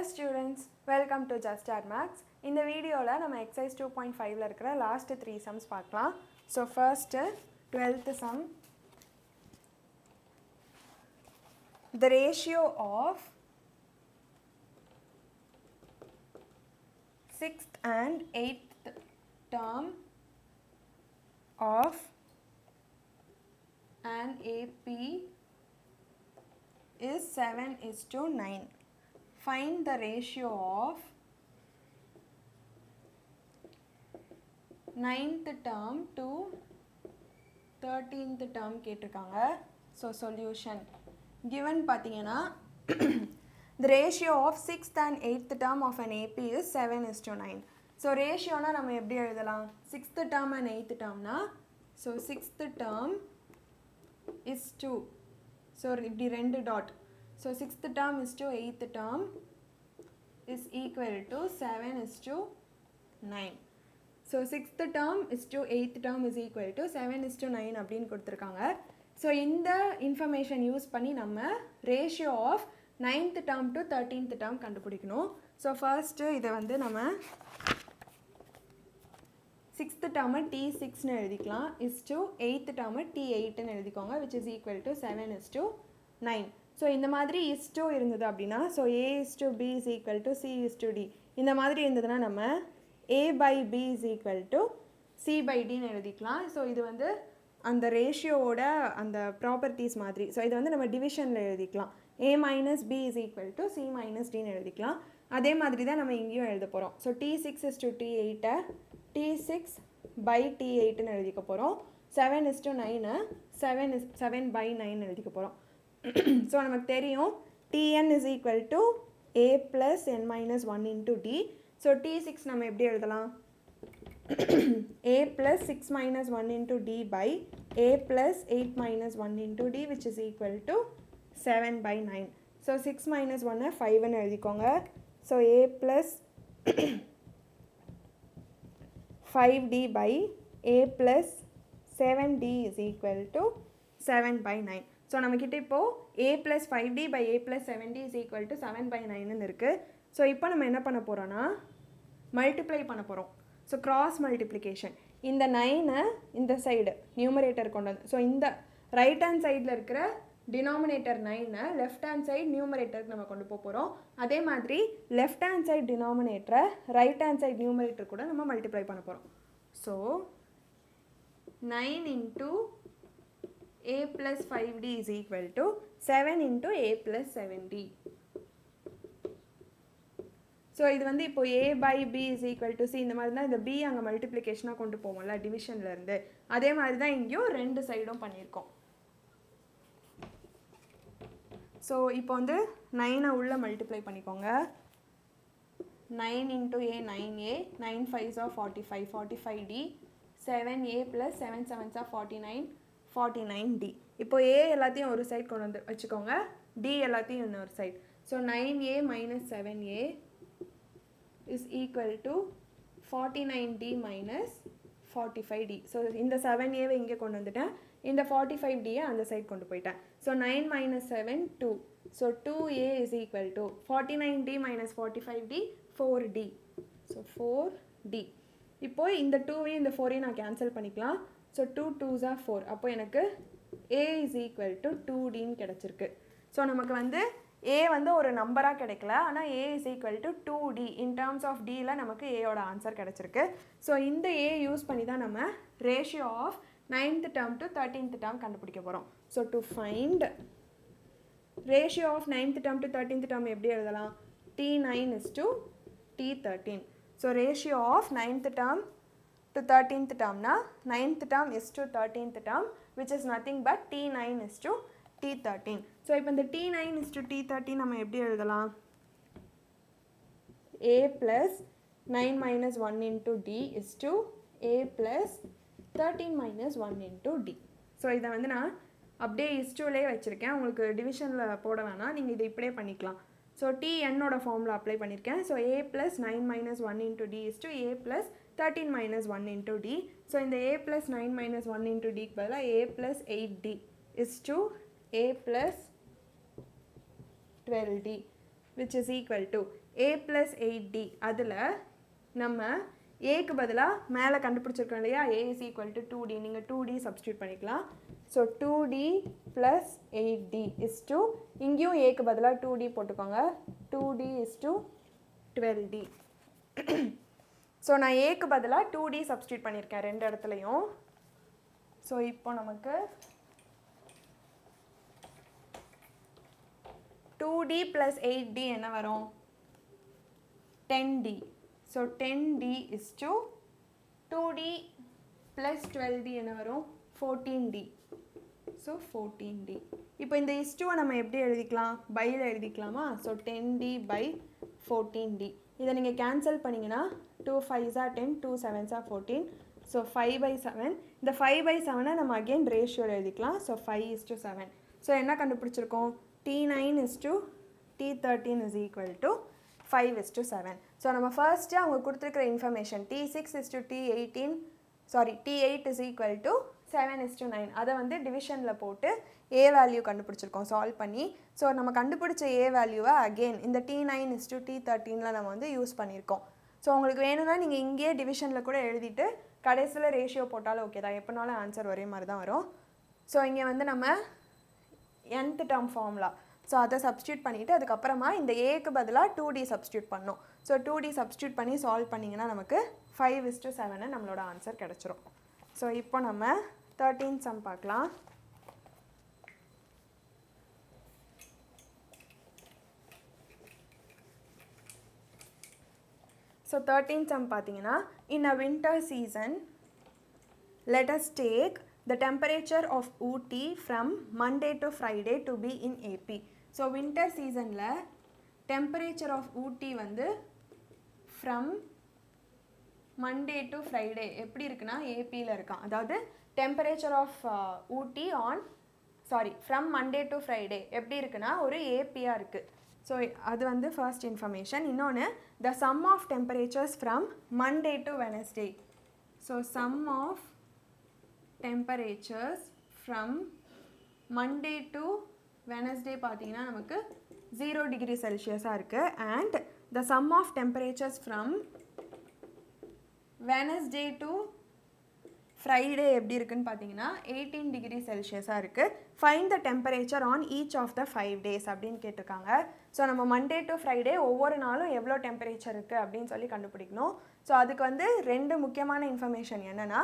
Hello students, welcome to Just Add Maths. In the video la nama exercise 2.5 la irukra last 3 sums paakalam. So first 12th sum, the ratio of 6th and 8th term of an AP is 7:9. Find the ratio of 9th term to 13th term கேட்டிருக்காங்க. So solution given பார்த்தீங்கன்னா the ratio of 6th and 8th term of an AP is 7:9. So ratioனா நம்ம எப்படி எழுதலாம்? 6th term and 8th termனா so 6th term is 2. So இப்படி 2 dot. So 6th term is to 8th term is equal to 7:9. So 6th term is to 8th term is equal to 7:9 அப்படின்னு கொடுத்துருக்காங்க. So இந்த information use பண்ணி நம்ம ratio of 9th term to 13th term கண்டுபிடிக்கணும். So first இதை வந்து நம்ம 6th term T6ன்னு எழுதிக்கலாம். இஸ் டு 8th term T8ன்னு எழுதிக்கோங்க, which is equal to 7:9. So இந்த மாதிரி இஸ் டூ இருந்தது அப்படின்னா so A is to B is equal to C is to D இந்த மாதிரி இருந்ததுன்னா நம்ம A by B is equal to C by டின்னு எழுதிக்கலாம். ஸோ இது வந்து அந்த ரேஷியோவோட அந்த ப்ராப்பர்ட்டிஸ் மாதிரி. ஸோ இது வந்து நம்ம டிவிஷனில் எழுதிக்கலாம். A minus B is equal to C minus டின்னு எழுதிக்கலாம். அதே மாதிரி தான் நம்ம இங்கேயும் எழுத போகிறோம். So T6 is to T8 T6 by T8ன்னு எழுதிக்க போகிறோம். 7:9 7 பை 9 எழுதிக்க போகிறோம். ஸோ நமக்கு தெரியும் Tn is equal to a plus n minus 1 into d. So T6 நம்ம எப்படி எழுதலாம்? a plus 6 minus 1 into d by a plus 8 minus 1 into d which is equal to 7 by 9. So 6 minus 1 5ன்னு எழுதிக்கோங்க. So a plus 5d by a plus 7d is equal to 7 by 9. So நம்மக்கிட்ட இப்போது a plus 5d by a plus 7d is equal to 7 by 9ன்னு இருக்குது. So இப்போ நம்ம என்ன பண்ண போகிறோன்னா multiply பண்ண போகிறோம். So cross multiplication. இந்த 9 இந்த சைடு நியூமரேட்டர் கொண்டு வந்து ஸோ இந்த ரைட் ஹேண்ட் சைடில் இருக்கிற டினாமினேட்டர் 9 லெஃப்ட் ஹேண்ட் சைடு நியூமரேட்டருக்கு நம்ம கொண்டு போக போகிறோம். அதே மாதிரி லெஃப்ட் ஹேண்ட் சைடு டினாமினேட்டரை ரைட் ஹேண்ட் சைடு நியூமரேட்டர் கூட நம்ம மல்டிப்ளை பண்ண போகிறோம். So 9 into a plus 5d is equal to 7 into a plus 7d. So இது வந்து இப்போ a by b is equal to c இந்த மாதிரி தான் இந்த b அங்கே மல்டிப்ளிகேஷனாக கொண்டு போவோம்ல டிவிஷன்லேருந்து. அதே மாதிரி தான் இங்கேயும் ரெண்டு சைடும் பண்ணியிருக்கோம். ஸோ இப்போ வந்து 9 உள்ள மல்டிப்ளை பண்ணிக்கோங்க. 9 into a 9a 9 5s are 45 45d 7a plus 7 7s are 49 49d. இப்போ a எல்லாத்தையும் ஒரு சைட் கொண்டு வந்து வச்சுக்கோங்க, d எல்லாத்தையும் இன்னொரு side. So 9a minus 7a is equal to 49d minus 45d. So இந்த 7aவை இங்கே கொண்டு வந்துட்டேன், இந்த 45dயை அந்த சைட் கொண்டு போயிட்டேன். So 9 minus 7 2. So 2a is equal to 49d minus 45d 4d. So 4d. இப்போது இந்த 2வையும் இந்த 4ஐயும் நான் கேன்சல் பண்ணிக்கலாம். So 2 2s are 4. அப்போ எனக்கு a is equal to 2dன்னு கிடச்சிருக்கு. ஸோ நமக்கு வந்து a வந்து ஒரு நம்பராக கிடைக்கல, ஆனால் a is equal to 2d. In terms of dல நமக்கு aயோட ஆன்சர் கிடச்சிருக்கு. ஸோ இந்த a யூஸ் பண்ணி தான் நம்ம ratio of 9th term to 13th term கண்டுபிடிக்க போகிறோம். So to find ratio of 9th term to 13th term எப்படி எழுதலாம்? T9 is to T13. So ratio of 9th term to 13th term na 9th term is to 13th term which is nothing but T9 is to T13. So இப்போ இந்த T9 is to T13 நம்ம எப்படி எழுதலாம்? a plus 9 minus 1 into d is to a plus 13 minus 1 into d. So இதை வந்து நான் அப்படியே இஸ்டூலே வச்சுருக்கேன், உங்களுக்கு டிவிஷனில் போட வேணாம், நீங்கள் இதை இப்படியே பண்ணிக்கலாம். ஸோ Tnோட ஃபார்மில் அப்ளை பண்ணியிருக்கேன். So a plus 9 minus 1 into d is to a plus 13 minus 1 into d. So இந்த a plus 9 minus 1 into dக்கு பதிலாக a plus 8d is to a plus 12d which is equal to a plus 8d. அதில் நம்ம ஏக்கு பதிலாக மேலே கண்டுபிடிச்சிருக்கோம் இல்லையா, a is equal to 2d. நீங்கள் 2d சப்ஸ்டியூட் பண்ணிக்கலாம். So 2d plus 8d is to, இங்கேயும் ஏக்கு பதிலாக 2d போட்டுக்கோங்க. 2d is to 12d. So நான் ஏக்கு பதிலாக 2d சப்ஸ்டியூட் பண்ணியிருக்கேன் ரெண்டு இடத்துலையும். ஸோ இப்போ நமக்கு 2d plus 8d என்ன வரும்? 10d. So 10d is to 2d plus 12d என்ன வரும்? 14d. So 14d. இப்போ இந்த இஸ்டுவை நம்ம எப்படி எழுதிக்கலாம்? பையில் எழுதிக்கலாமா? So 10d by 14d. இதை நீங்கள் கேன்சல் பண்ணிங்கன்னா 2 5s are 10, 2 7s are 14. So 5/7. இந்த 5/7 நம்ம அகெயின் ரேஷியோ எழுதிக்கலாம். ஸோ 5:7. ஸோ என்ன கண்டுபிடிச்சிருக்கோம்? T9 is to T13 is equal to 5:7. So நம்ம ஃபர்ஸ்ட்டு அவங்க கொடுத்துருக்கிற information T6 is to T18, sorry T8 is equal to 7:9. அதை வந்து டிவிஷனில் போட்டு ஏ வேல்யூ கண்டுபிடிச்சிருக்கோம் சால்வ் பண்ணி. ஸோ நம்ம கண்டுபிடிச்ச ஏ வேல்யூவை அகெயின் இந்த T9 is to T13 நம்ம வந்து யூஸ் பண்ணியிருக்கோம். ஸோ உங்களுக்கு வேணும்னா நீங்கள் இங்கேயே டிவிஷனில் கூட எழுதிட்டு கடைசியில் ரேஷியோ போட்டாலும் ஓகே தான், எப்போனாலும் ஆன்சர் ஒரே மாதிரி தான் வரும். ஸோ இங்கே வந்து நம்ம nth டேர்ம் ஃபார்முலா, ஸோ அதை சப்ஸ்டியூட் பண்ணிவிட்டு அதுக்கப்புறமா இந்த ஏக்கு பதிலாக 2d சப்ஸ்டியூட் பண்ணோம். ஸோ 2d சப்ஸ்டியூட் பண்ணி சால்வ் பண்ணிங்கன்னா நமக்கு 5:7 நம்மளோட ஆன்சர் கிடச்சிரும். ஸோ இப்போ நம்ம 13th சம் பார்க்கலாம். ஸோ 13th sum பார்த்தீங்கன்னா, in a winter season let us take the temperature of Ooty from Monday to Friday to be in AP. So winter seasonல temperature of Ooty வந்து from Monday to Friday எப்படி இருக்குன்னா ஏபியில் இருக்கான். அதாவது temperature of Ooty on from Monday to Friday எப்படி இருக்குன்னா ஒரு ஏபியாக இருக்குது. So அது வந்து ஃபர்ஸ்ட் இன்ஃபர்மேஷன். இன்னொன்று the sum of temperatures from Monday to Wednesday. So sum of temperatures from Monday to Wednesday பார்த்தீங்கன்னா நமக்கு 0 degree Celsius இருக்குது. And the sum of temperatures from Wednesday to Friday எப்படி இருக்குன்னு பார்த்தீங்கன்னா 18 degree Celsius இருக்குது. Find the temperature on each of the 5 days அப்படின்னு கேட்டிருக்காங்க. So நம்ம மண்டே டு ஃப்ரைடே ஒவ்வொரு நாளும் எவ்வளோ டெம்பரேச்சர் இருக்குது அப்படின்னு சொல்லி கண்டுபிடிக்கணும். ஸோ அதுக்கு வந்து ரெண்டு முக்கியமான இன்ஃபர்மேஷன் என்னென்னா,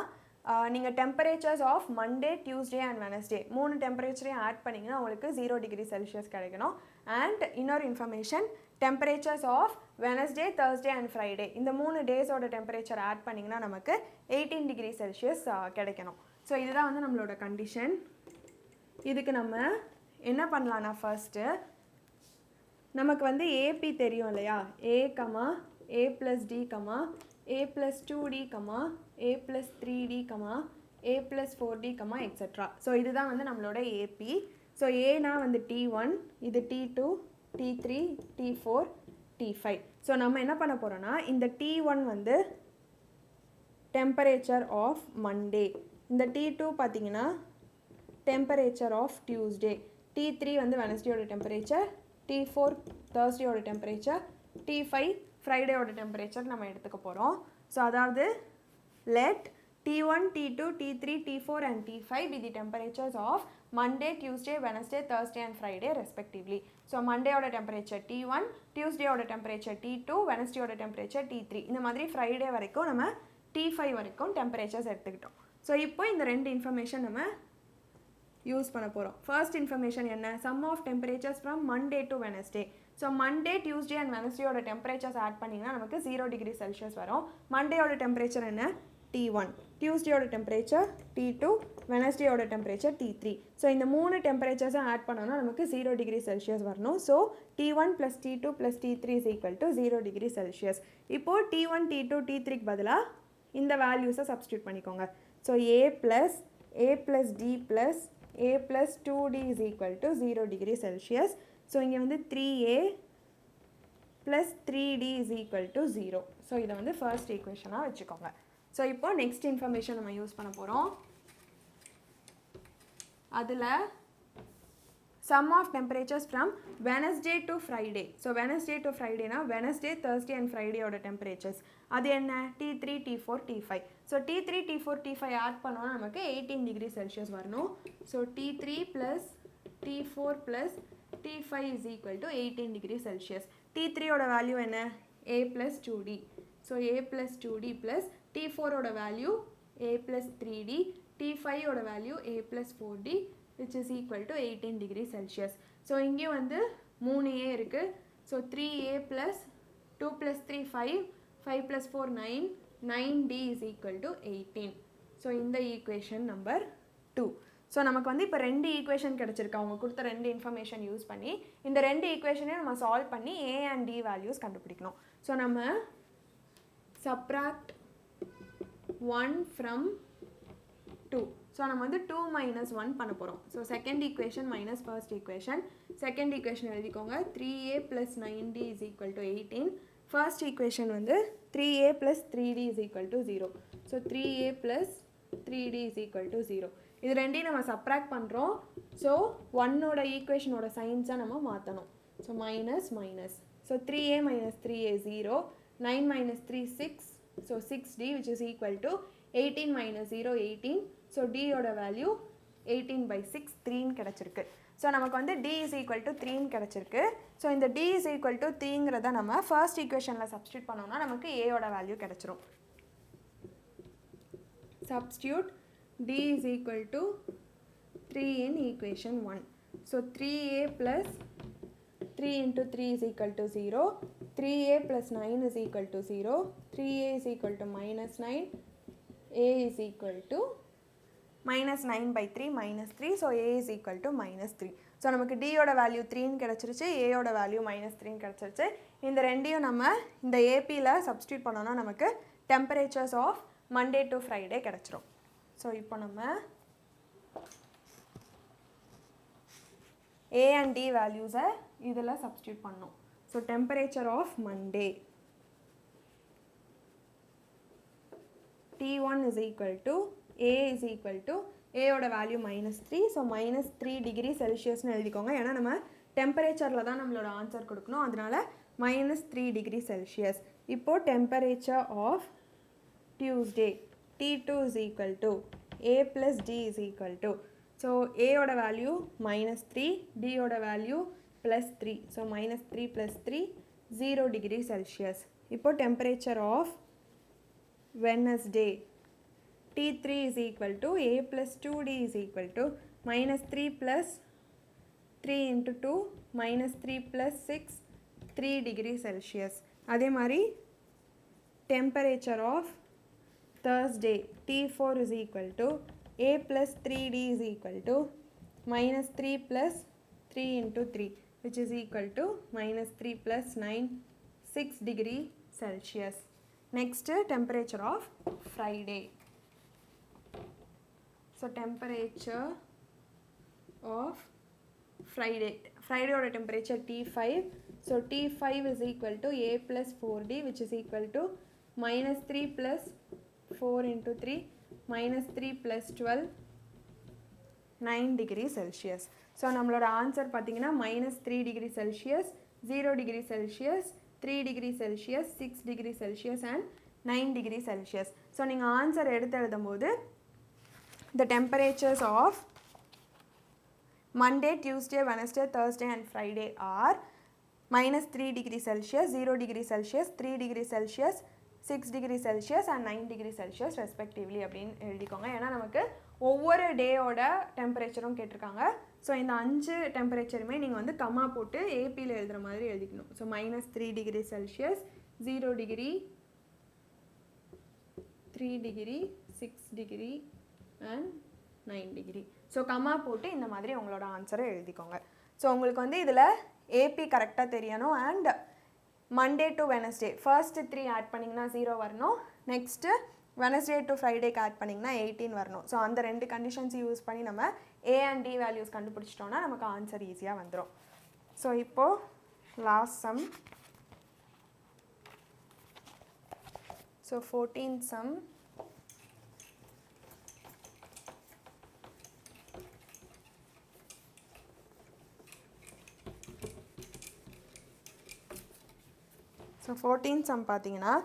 நீங்கள் temperatures of Monday, Tuesday and Wednesday 3 டெம்பரேச்சரையும் ஆட் பண்ணிங்கன்னா உங்களுக்கு 0 degree Celsius கிடைக்கணும். அண்ட் இன்னொரு information, temperatures of Wednesday, Thursday and Friday இந்த 3 டேஸோட டெம்பரேச்சர் ஆட் பண்ணிங்கன்னா நமக்கு 18 degree Celsius கிடைக்கணும். ஸோ இதுதான் வந்து நம்மளோட கண்டிஷன். இதுக்கு நம்ம என்ன பண்ணலான்னா, ஃபர்ஸ்ட்டு நமக்கு வந்து ஏபி தெரியும் இல்லையா, a, a plus d, a plus 2d, a plus 3d, a plus 4d, etc. So இதுதான் வந்து நம்மளோட ஏபி. ஸோ ஏனா வந்து T1, இது T2, T3, T4, T5. So நம்ம என்ன பண்ண போகிறோன்னா, இந்த T1 வந்து டெம்பரேச்சர் ஆஃப் மண்டே, இந்த T2 பார்த்தீங்கன்னா டெம்பரேச்சர் ஆஃப் டியூஸ்டே, T3 வந்து வெனஸ்டேயோட டெம்பரேச்சர், T4 தேர்ஸ்டேயோட டெம்பரேச்சர், T5 ஃப்ரைடேயோட டெம்பரேச்சர் நம்ம எடுத்துக்க போகிறோம். ஸோ அதாவது let T1, T2, T3, T4 and T5 be the temperatures of Monday, Tuesday, Wednesday, Thursday and Friday respectively. So மண்டேயோட டெம்பரேச்சர் T1, டியூஸ்டேயோட டெம்பரேச்சர் T2, வெனஸ்டேயோட டெம்பரேச்சர் T3, இந்த மாதிரி ஃப்ரைடே வரைக்கும் நம்ம T5 வரைக்கும் டெம்பரேச்சர்ஸ் எடுத்துக்கிட்டோம். ஸோ இப்போ இந்த ரெண்டு இன்ஃபர்மேஷன் நம்ம யூஸ் பண்ண போகிறோம். ஃபர்ஸ்ட் இன்ஃபர்மேஷன் என்ன, sum of temperatures from Monday to Wednesday. So Monday, Tuesday and வெனஸ்டேயோட டெம்பரேச்சர்ஸ் ஆட் பண்ணிங்கன்னா நமக்கு 0 degree Celsius வரும். மண்டேயோட டெம்பரேச்சர் என்ன, T1, டியூஸ்டேயோட டெம்பரேச்சர் T2, வெனஸ்டேயோட டெம்பரேச்சர் T3. ஸோ இந்த 3 டெம்பரேச்சர்ஸும் ஆட் பண்ணோன்னா நமக்கு 0 degree Celsius வரணும். So T1 + T2 + T3 = 0 degree Celsius. இப்போது T1, T2, T3க்கு பதிலாக இந்த வேல்யூஸை சப்ஸ்டியூட் பண்ணிக்கோங்க. So a plus d plus a plus 2d = 0 degree Celsius. So இங்கே வந்து 3a plus 3d = 0. ஸோ இதை வந்து ஃபர்ஸ்ட் ஈக்குவேஷனாக வச்சுக்கோங்க. ஸோ இப்போ நெக்ஸ்ட் இன்ஃபர்மேஷன் நம்ம யூஸ் பண்ண போகிறோம். அதில் sum of temperatures from Wednesday to Friday. So Wednesday to Friday na Wednesday, Thursday and Friday oda temperatures. அது என்ன T3, T4, T5. So T3, T4, T5 add பண்ணோம்னா நமக்கு 18 degree Celsius வரணும். So T3 plus T4 plus T5 is equal to 18 degree Celsius. T3 oda value என்ன A plus 2D. So A plus 2D plus T4 oda value A plus 3D. T5 oda value A plus 4D which is equal to 18 degree Celsius. So இங்கே வந்து 3A இருக்கு. So 3A plus 2 plus 3 5, 5 plus 4 9, 9D is equal to 18. So இந்த equation number 2. So நமக்கு வந்து இப்போ 2 equation கிடச்சிருக்கு அவங்க கொடுத்த 2 இன்ஃபர்மேஷன் யூஸ் பண்ணி இந்த 2 ஈக்குவேஷனையும் நம்ம சால்வ் பண்ணி A and D வேல்யூஸ் கண்டுபிடிக்கணும். ஸோ நம்ம subtract 1 from 2. ஸோ நம்ம வந்து 2 minus 1 பண்ண போகிறோம். So second equation minus first equation. Second equation எழுதிக்கோங்க 3A plus 9D is equal to 18. First equation வந்து 3A plus 3D is equal to 0. So 3A plus 3D is equal to 0. இது ரெண்டையும் நம்ம subtract பண்ணுறோம். So ஒன்னோட ஈக்குவேஷனோட சைன்ஸை நம்ம மாற்றணும். So minus minus. So 3A minus 3A 0. 9 minus 3 6. So 6D which is equal to 18 minus 0 18. So Dயோட value 18 by 6 3ன்னு கிடச்சிருக்கு. ஸோ நமக்கு வந்து D is equal to 3ன்னு கிடச்சிருக்கு. ஸோ இந்த D is equal to 3ங்கிறத நம்ம ஃபர்ஸ்ட் ஈக்குவேஷனில் சப்ஸ்டியூட் பண்ணோம்னா நமக்கு Aயோட வேல்யூ கிடச்சிரும். Substitute D is equal to 3 in equation 1. So 3A plus 3 into 3 is equal to 0. 3A plus 9 is equal to 0. 3A is equal to minus 9. A is equal to minus 9 by 3 minus 3. So A is equal to minus 3. So நமக்கு D யோட value 3ன்னு கிடச்சிருச்சு. A யோட value minus 3ன்னு கிடச்சிருச்சு. இந்த ரெண்டையும் நம்ம இந்த APயில் substitute பண்ணோன்னா நமக்கு temperatures of Monday to Friday கிடச்சிரும். ஸோ இப்போ நம்ம A and D வேல்யூஸை இதில் சப்ஸ்டியூட் பண்ணோம். So temperature of Monday T1 is equal to A is equal to Aயோட வேல்யூ -3. ஸோ -3 டிகிரி செல்சியஸ்னு எழுதிக்கோங்க. ஏன்னா நம்ம டெம்பரேச்சரில் தான் நம்மளோட ஆன்சர் கொடுக்கணும். அதனால -3 டிகிரி செல்சியஸ். இப்போது temperature of Tuesday T2 is equal to A plus D is equal to. So A oda value -3, D oda value +3. So -3 plus 3, 0 degree Celsius. இப்போ temperature of Wednesday T3 is equal to A plus 2D is equal to -3 plus 3 into 2, -3 plus 6, 3 degree Celsius. அதே மாதிரி temperature of Thursday T4 is equal to A plus 3D is equal to -3 plus 3 into 3 which is equal to -3 plus 9, 6 degree Celsius. Next temperature of Friday. So temperature of Friday. Friday oda temperature T5. So T5 is equal to A plus 4D which is equal to -3 plus 4 into 3 -3 plus 12 9 degree Celsius. So நம்மளோட answer பார்த்தீங்கன்னா -3 degree Celsius, 0 degree Celsius, 3 degree Celsius, 6 degree Celsius and 9 degree Celsius. So நீங்கள் answer எடுத்து எழுதும் போது the temperatures of Monday, Tuesday, Wednesday, Thursday and Friday are -3 degree Celsius, 0 degree Celsius, 3 degree Celsius, 6 degree Celsius and 9 degree Celsius respectively அப்படின்னு எழுதிக்கோங்க. ஏன்னா நமக்கு ஒவ்வொரு டேயோட டெம்பரேச்சரும் கேட்டிருக்காங்க. ஸோ இந்த 5 டெம்பரேச்சருமே நீங்கள் வந்து கம்மா போட்டு ஏபியில் எழுதுகிற மாதிரி எழுதிக்கணும். So -3 degree Celsius, 0 degree, 3 degree, 6 degree and 9 degree. So கம்மா போட்டு இந்த மாதிரி உங்களோட ஆன்சரை எழுதிக்கோங்க. ஸோ உங்களுக்கு வந்து இதில் ஏபி கரெக்டாக தெரியணும். And Monday to Wednesday first 3 add பண்ணிங்கன்னா 0 வரணும். நெக்ஸ்ட்டு வெனஸ்டே டு ஃப்ரைடேக்கு ஆட் பண்ணிங்கன்னா 18 வரணும். ஸோ அந்த 2 கண்டிஷன்ஸ் யூஸ் பண்ணி நம்ம A and D வேல்யூஸ் கண்டுபிடிச்சிட்டோன்னா நமக்கு ஆன்சர் ஈஸியாக வந்துடும். ஸோ இப்போது last sum. So 14th sum. So 14th sum பார்த்தீங்கன்னா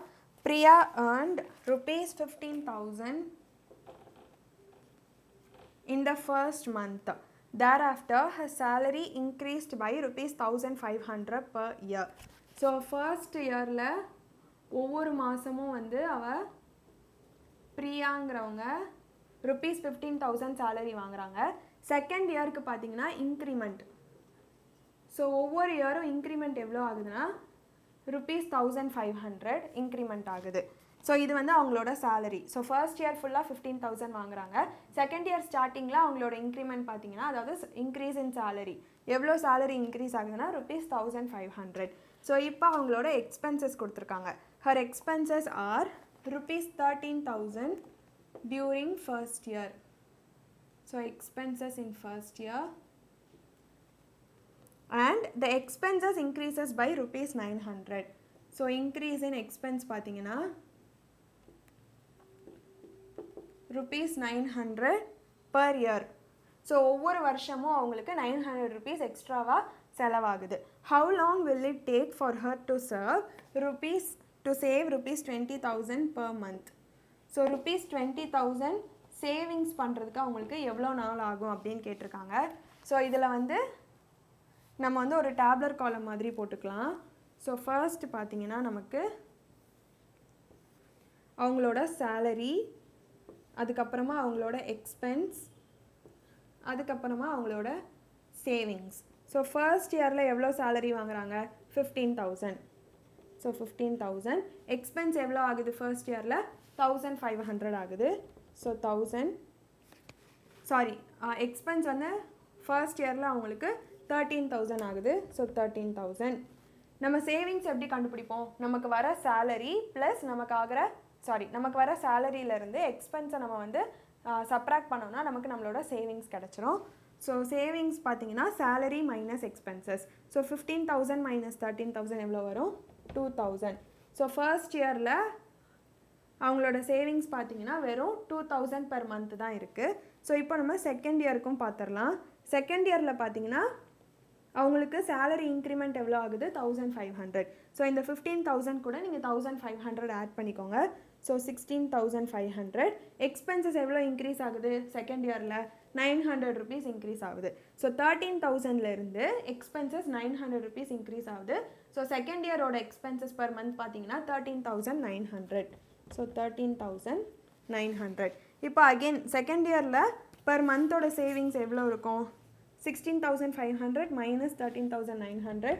Priya earned rupees 15,000 in the first month. Thereafter, her salary increased by rupees 1,500 per year. So, first yearல ஒவ்வொரு மாதமும் வந்து அவள் பிரியாங்கிறவங்க rupees 15,000 salary வாங்குறாங்க. செகண்ட் இயருக்கு பார்த்தீங்கன்னா இன்க்ரிமெண்ட். ஸோ ஒவ்வொரு இயரும் இன்க்ரிமெண்ட் எவ்வளோ ஆகுதுன்னா rupees 1,500 இன்க்ரிமெண்ட் ஆகுது. ஸோ இது வந்து அவங்களோட சேலரி. ஸோ ஃபர்ஸ்ட் இயர் ஃபுல்லாக 15,000 வாங்குறாங்க. செகண்ட் இயர் ஸ்டார்டிங்கில் அவங்களோட இன்க்ரிமெண்ட் பார்த்தீங்கன்னா அதாவது இன்க்ரீஸ் இன் சேலரி எவ்வளோ சேலரி இன்க்ரீஸ் ஆகுதுன்னா rupees 1,500. ஸோ இப்போ அவங்களோட எக்ஸ்பென்சஸ் கொடுத்துருக்காங்க. Her expenses R rupees 13,000 during first year. So expenses in first year and the expenses increases by rupees 900. So increase in expense பார்த்தீங்கன்னா rupees 900 per year. So ஒவ்வொரு வருஷமும் அவங்களுக்கு 900 rupees எக்ஸ்ட்ராவாக செலவாகுது. How long will it take for her to save rupees 20,000 per month? So rupees 20,000 savings பண்ணுறதுக்கு அவங்களுக்கு எவ்வளோ நாள் ஆகும் அப்படின்னு கேட்டிருக்காங்க. ஸோ இதில் வந்து நம்ம வந்து ஒரு டேப்லர் காலம் மாதிரி போட்டுக்கலாம். ஸோ ஃபர்ஸ்ட் பார்த்தீங்கன்னா நமக்கு அவங்களோட சேலரி, அதுக்கப்புறமா அவங்களோட எக்ஸ்பென்ஸ், அதுக்கப்புறமா அவங்களோட சேவிங்ஸ். ஸோ ஃபர்ஸ்ட் இயரில் எவ்வளோ சேலரி வாங்குறாங்க 15,000. ஸோ 15,000 எக்ஸ்பென்ஸ் எவ்வளோ ஆகுது ஃபர்ஸ்ட் இயரில் 1,500 ஆகுது. ஸோ எக்ஸ்பென்ஸ் வந்து ஃபர்ஸ்ட் இயரில் அவங்களுக்கு 13,000 ஆகுது. ஸோ 13,000. நம்ம சேவிங்ஸ் எப்படி கண்டுபிடிப்போம்? நமக்கு வர சேலரி ப்ளஸ் நமக்கு வர சேலரியிலேருந்து எக்ஸ்பென்ஸை நம்ம வந்து சப்ராக்ட் பண்ணோம்னா நமக்கு நம்மளோட சேவிங்ஸ் கிடச்சிரும். ஸோ சேவிங்ஸ் பார்த்தீங்கன்னா salary minus expenses. So 15,000 minus 13,000 எவ்வளோ வரும் 2,000. ஸோ ஃபர்ஸ்ட் இயரில் அவங்களோட சேவிங்ஸ் பார்த்தீங்கன்னா வெறும் 2,000 per month தான் இருக்குது. ஸோ இப்போ நம்ம செகண்ட் இயருக்கும் பார்த்துடலாம். செகண்ட் இயரில் பார்த்தீங்கன்னா அவங்களுக்கு சேலரி இன்க்ரிமெண்ட் எவ்வளோ ஆகுது 1,500. ஸோ இந்த 15,000 கூட நீங்கள் 1,500 ஆட் பண்ணிக்கோங்க. ஸோ 16,500. எக்ஸ்பென்சஸ் எவ்வளோ இன்க்ரீஸ் ஆகுது செகண்ட் இயரில் 900 rupees இன்க்ரீஸ் ஆகுது. ஸோ 13,000லேருந்து எக்ஸ்பென்சஸ் 900 rupees இன்க்ரீஸ் ஆகுது. ஸோ செகண்ட் இயரோட எக்ஸ்பென்சஸ் per month பார்த்தீங்கன்னா 13,900. ஸோ 13,900. இப்போ அகெயின் செகண்ட் இயரில் பர் மந்தோட சேவிங்ஸ் எவ்வளோ இருக்கும் 16,500 மைனஸ் 13,900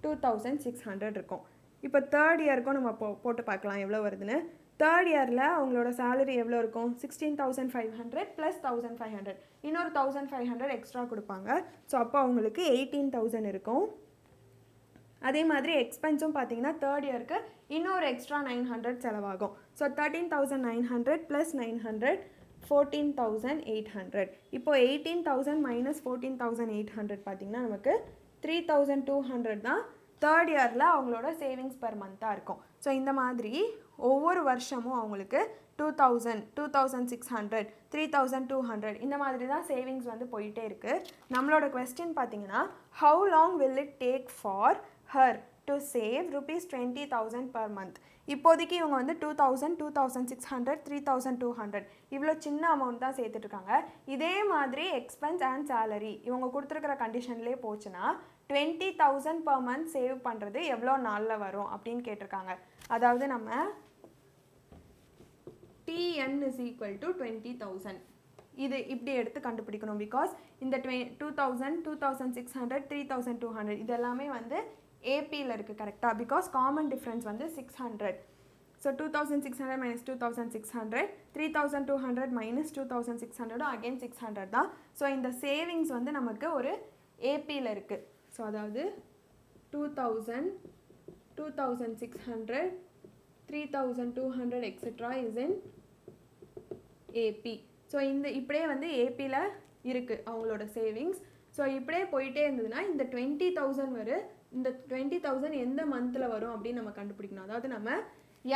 2,600 இருக்கும். இப்போ தேர்ட் இயருக்கும் நம்ம போட்டு பார்க்கலாம் எவ்வளோ வருதுன்னு. தேர்ட் இயரில் அவங்களோட சேலரி எவ்வளோ இருக்கும் 16,500 ப்ளஸ் 1,500 இன்னொரு 1,500 எக்ஸ்ட்ரா கொடுப்பாங்க. ஸோ அப்போ அவங்களுக்கு 18,000 இருக்கும். அதே மாதிரி எக்ஸ்பென்ஸும் பார்த்தீங்கன்னா தேர்ட் இயருக்கு இன்னொரு எக்ஸ்ட்ரா 900 செலவாகும். So 13,900 plus 900 14,800. இப்போ 18,000 மைனஸ் 14,800 பார்த்தீங்கன்னா நமக்கு 3,200 தான் தேர்ட் இயரில் அவங்களோட சேவிங்ஸ் பர் மந்த்தாக இருக்கும். ஸோ இந்த மாதிரி ஒவ்வொரு வருஷமும் அவங்களுக்கு 2,000 2,600 3,200 இந்த மாதிரி தான் சேவிங்ஸ் வந்து போயிட்டே இருக்குது. நம்மளோட கொஸ்டின் பார்த்தீங்கன்னா how long will it take for her to save rupees 20,000 per month? இப்போதைக்கு இவங்க வந்து 2,000 2,600 3,200 இவ்வளோ சின்ன அமௌண்ட் தான் சேர்த்துட்ருக்காங்க. இதே மாதிரி எக்ஸ்பென்ஸ் அண்ட் சேலரி இவங்க கொடுத்துருக்கிற கண்டிஷன்லேயே போச்சுன்னா 20,000 per month சேவ் பண்ணுறது எவ்வளோ நாளில் வரும் அப்படின்னு கேட்டிருக்காங்க. அதாவது நம்ம TN is equal to 20,000 இது இப்படி எடுத்து கண்டுபிடிக்கணும். பிகாஸ் இந்த 2,000 2,600 3,200 இது எல்லாமே வந்து ஏபியில் இருக்குது கரெக்டாக. பிகாஸ் காமன் டிஃப்ரென்ஸ் வந்து 600. ஸோ 2,600 மைனஸ் 2,600 3,200 மைனஸ் 2,600 அகெயின் 600 தான். ஸோ இந்த சேவிங்ஸ் வந்து நமக்கு ஒரு ஏபியில் இருக்குது. ஸோ அதாவது 2,000 2,600 3,200 etcetera is in AP. So இந்த இப்படியே வந்து ஏபியில் இருக்குது அவங்களோட சேவிங்ஸ். ஸோ இப்படியே போயிட்டே இருந்ததுன்னா இந்த 20,000 வரும். இந்த 20,000 எந்த மந்தில் வரும் அப்படின்னு நம்ம கண்டுபிடிக்கணும். அதாவது நம்ம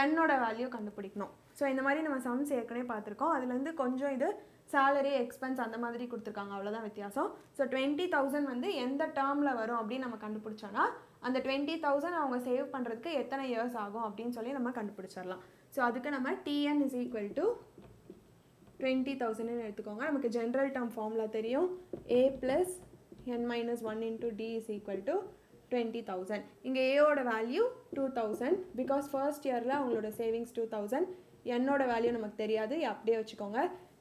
என்னோட வேல்யூ கண்டுபிடிக்கணும். ஸோ இந்த மாதிரி நம்ம சம்ஸ் ஏற்கனவே பார்த்துருக்கோம். அதுலேருந்து கொஞ்சம் இது சேலரி எக்ஸ்பென்ஸ் அந்த மாதிரி கொடுத்துருக்காங்க, அவ்வளோதான் வித்தியாசம். ஸோ 20,000 வந்து எந்த டேர்மில் வரும் அப்படின்னு நம்ம கண்டுபிடிச்சோன்னா அந்த 20,000 அவங்க சேவ் பண்ணுறதுக்கு எத்தனை இயர்ஸ் ஆகும் அப்படின்னு சொல்லி நம்ம கண்டுபிடிச்சிடலாம். ஸோ அதுக்கு நம்ம TN இஸ் ஈக்குவல் டு 20,000 எடுத்துக்கோங்க. நமக்கு ஜென்ரல் டேர்ம் ஃபார்முலா தெரியும். A + n - 1 × D is equal to 20,000. இங்கே ஏயோட வேல்யூ 2,000 பிகாஸ் ஃபர்ஸ்ட் இயரில் அவங்களோட சேவிங்ஸ் 2,000. என்னோட வேல்யூ நமக்கு தெரியாது, அப்படியே வச்சுக்கோங்க.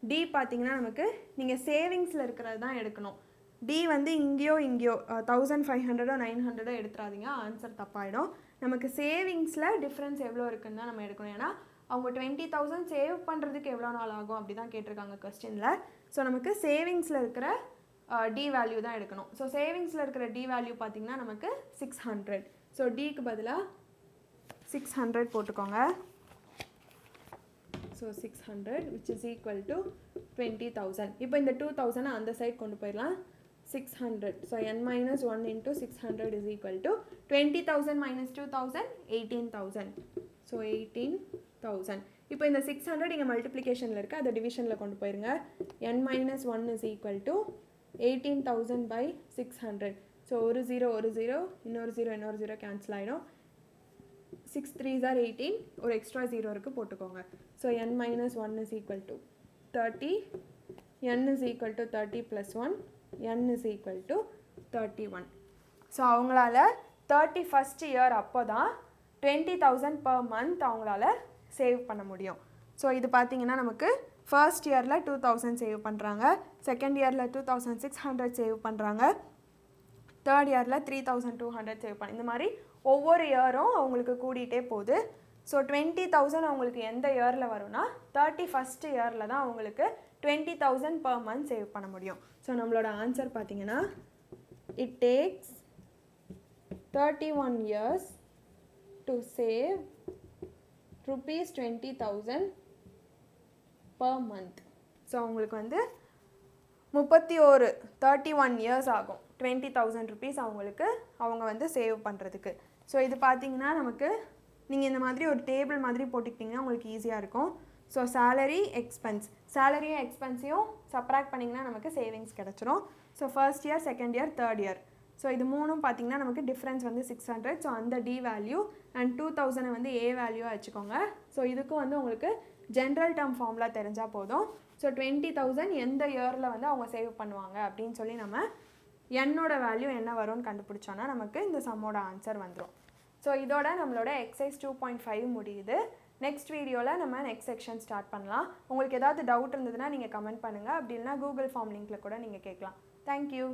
டி பார்த்தீங்கன்னா நமக்கு நீங்கள் சேவிங்ஸில் இருக்கிறது தான் எடுக்கணும். டி வந்து இங்கேயோ 1,500 900 எடுத்துறாதீங்க, ஆன்சர் தப்பாயிடும். நமக்கு சேவிங்ஸில் டிஃப்ரென்ஸ் எவ்வளோ இருக்குன்னு தான் நம்ம எடுக்கணும். ஏன்னா அவங்க 20,000 சேவ் பண்ணுறதுக்கு எவ்வளோ நாள் ஆகும் அப்படி தான் கேட்டிருக்காங்க கொஸ்டினில். ஸோ நமக்கு சேவிங்ஸில் இருக்கிற டி வேல்யூ தான் எடுக்கணும். ஸோ சேவிங்ஸில் இருக்கிற டி வேல்யூ பார்த்திங்கன்னா நமக்கு 600. ஸோ டிக்கு பதிலாக 600 போட்டுக்கோங்க. So 600 which is equal to 20,000. இப்போ இந்த 2,000 அந்த சைட் கொண்டு போயிடலாம். 600. So n - 1 × 600 is equal to 20,000 - 2,000 18,000. So 18,000. இப்போ இந்த 600 இங்கே மல்டிப்ளிகேஷனில் இருக்குது, அதை டிவிஷனில் கொண்டு போயிருங்க. n - 1 is equal to 18,000 by 600. So ஒரு 0 இன்னொரு 0 கேன்சல் ஆகிடும். 6 3s are 18, ஒரு எக்ஸ்ட்ரா 0 இருக்குது, போட்டுக்கோங்க. So n - 1 is equal to 30, n is equal to 30 + 1, n is equal to 31. So அவங்களால 31st இயர் அப்போ தான் 20,000 per month அவங்களால சேவ் பண்ண முடியும். ஸோ இது பார்த்தீங்கன்னா நமக்கு ஃபர்ஸ்ட் இயரில் 2,000 சேவ் பண்ணுறாங்க, செகண்ட் இயரில் 2,600 சேவ் பண்ணுறாங்க, தேர்ட் இயரில் 3,200 சேவ் பண்ண, இந்த மாதிரி ஒவ்வொரு இயரும் அவங்களுக்கு கூடிகிட்டே போகுது. ஸோ 20,000 அவங்களுக்கு எந்த இயரில் வரும்னா 31st இயரில் தான் அவங்களுக்கு 20,000 per month சேவ் பண்ண முடியும். ஸோ நம்மளோட ஆன்சர் பார்த்தீங்கன்னா it takes 31 years to save rupees 20,000 per month. So அவங்களுக்கு வந்து 31 இயர்ஸ் ஆகும் 20,000 rupees அவங்க வந்து சேவ் பண்ணுறதுக்கு. ஸோ இது பார்த்தீங்கன்னா நமக்கு நீங்கள் இந்த மாதிரி ஒரு டேபிள் மாதிரி போட்டுக்கிட்டிங்கன்னா உங்களுக்கு ஈஸியாக இருக்கும். ஸோ சேலரி சேலரியும் எக்ஸ்பென்ஸையும் சப்ராக்ட் பண்ணிங்கன்னா நமக்கு சேவிங்ஸ் கிடச்சிரும். So first year, second year, third year. So இது மூணும் பார்த்தீங்கன்னா நமக்கு டிஃப்ரென்ஸ் வந்து 600. ஸோ அந்த டி வேல்யூ அண்ட் 2,000 வந்து ஏ வேல்யூவாக வச்சுக்கோங்க. ஸோ இதுக்கும் வந்து உங்களுக்கு ஜென்ரல் டேர்ம் ஃபார்முலா தெரிஞ்சால் போதும். ஸோ 20,000 எந்த இயரில் வந்து அவங்க சேவ் பண்ணுவாங்க அப்படின்னு சொல்லி நம்ம என்னோட வேல்யூ என்ன வரும்னு கண்டுபிடிச்சோன்னா நமக்கு இந்த சம்மோட ஆன்சர் வந்துடும். ஸோ இதோட நம்மளோட எக்ஸசைஸ் 2.5 முடியுது. நெக்ஸ்ட் வீடியோவில் நம்ம நெக்ஸ்ட் செக்ஷன் ஸ்டார்ட் பண்ணலாம். உங்களுக்கு ஏதாவது டவுட் இருந்ததுன்னா நீங்கள் கமெண்ட் பண்ணுங்கள், அப்படி இல்லைனா கூகுள் ஃபார்ம் லிங்க்கில் கூட நீங்கள் கேட்கலாம். தேங்க்யூ.